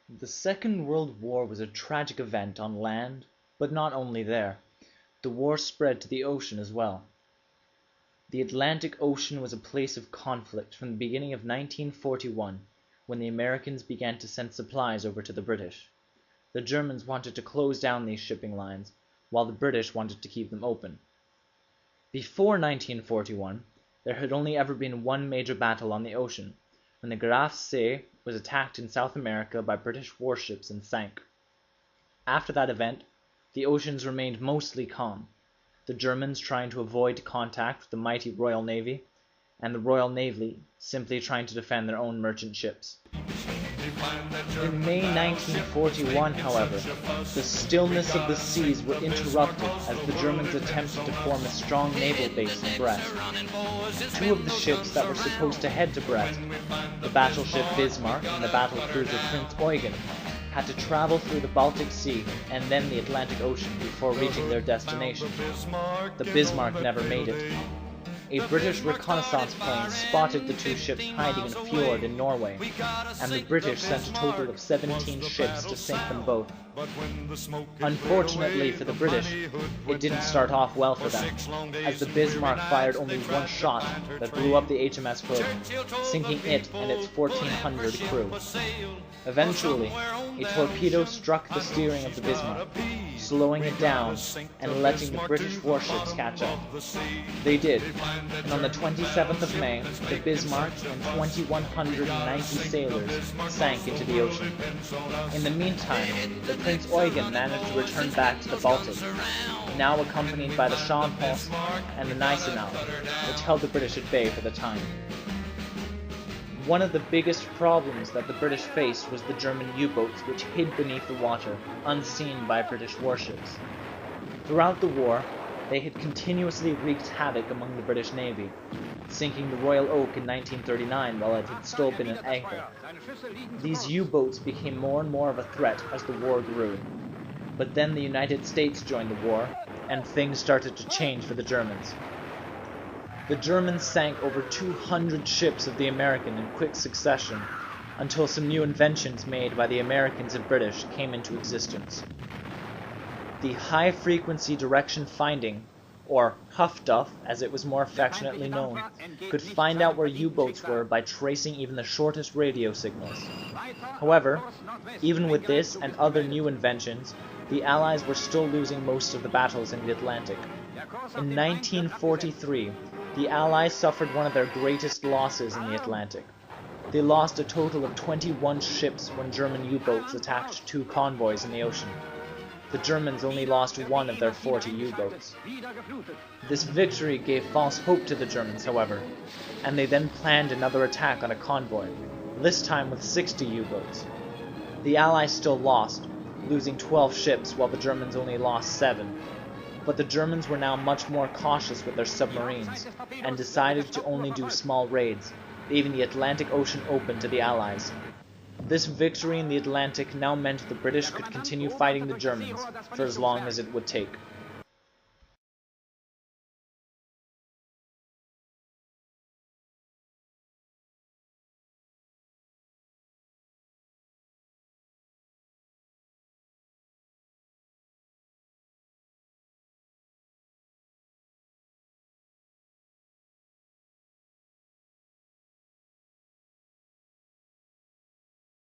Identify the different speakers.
Speaker 1: The Second World War was a tragic event on land, but not only there. The war spread to the ocean as well. The Atlantic Ocean was a place of conflict from the beginning of 1941, when the Americans began to send supplies over to the British. The Germans wanted to close down these shipping lines, while the British wanted to keep them open. Before 1941, there had only ever been one major battle on the ocean, when the Graf See was attacked in South America by British warships and sank. After that event, the oceans remained mostly calm, the Germans trying to avoid contact with the mighty Royal Navy, and the Royal Navy simply trying to defend their own merchant ships. In May 1941, however, the stillness of the seas were interrupted as the Germans attempted to form a strong naval base in Brest. Two of the ships that were supposed to head to Brest, the battleship Bismarck and the battlecruiser Prince Eugen, had to travel through the Baltic Sea and then the Atlantic Ocean before reaching their destination. The Bismarck never made it. A British reconnaissance plane spotted the two ships hiding in a fjord in Norway, and the British sent a total of 17 ships to sink them both. Unfortunately for the British, it didn't start off well for them, as the Bismarck fired only one shot that blew up the HMS Hood, sinking it and its 1,400 crew. Eventually, a torpedo struck the steering of the Bismarck, slowing it down and letting the British warships catch up. They did, and on the 27th of May, the Bismarck and 2,190 sailors sank into the ocean. In the meantime, the Prince Eugen managed to return back to the Baltic, now accompanied by the Scharnhorst and the Gneisenau, which held the British at bay for the time. One of the biggest problems that the British faced was the German U-boats which hid beneath the water, unseen by British warships. Throughout the war, they had continuously wreaked havoc among the British Navy, sinking the Royal Oak in 1939 while it had still been at anchor. These U-boats became more and more of a threat as the war grew. But then the United States joined the war, and things started to change for the Germans. The Germans sank over 200 ships of the American in quick succession, until some new inventions made by the Americans and British came into existence. The high-frequency direction finding, or Huff-Duff as it was more affectionately known, could find out where U-boats were by tracing even the shortest radio signals. However, even with this and other new inventions, the Allies were still losing most of the battles in the Atlantic. In 1943, the Allies suffered one of their greatest losses in the Atlantic. They lost a total of 21 ships when German U-boats attacked two convoys in the ocean. The Germans only lost one of their 40 U-boats. This victory gave false hope to the Germans, however, and they then planned another attack on a convoy, this time with 60 U-boats. The Allies still lost, losing 12 ships while the Germans only lost 7. But the Germans were now much more cautious with their submarines, and decided to only do small raids, leaving the Atlantic Ocean open to the Allies. This victory in the Atlantic now meant the British could continue fighting the Germans for as long as it would take.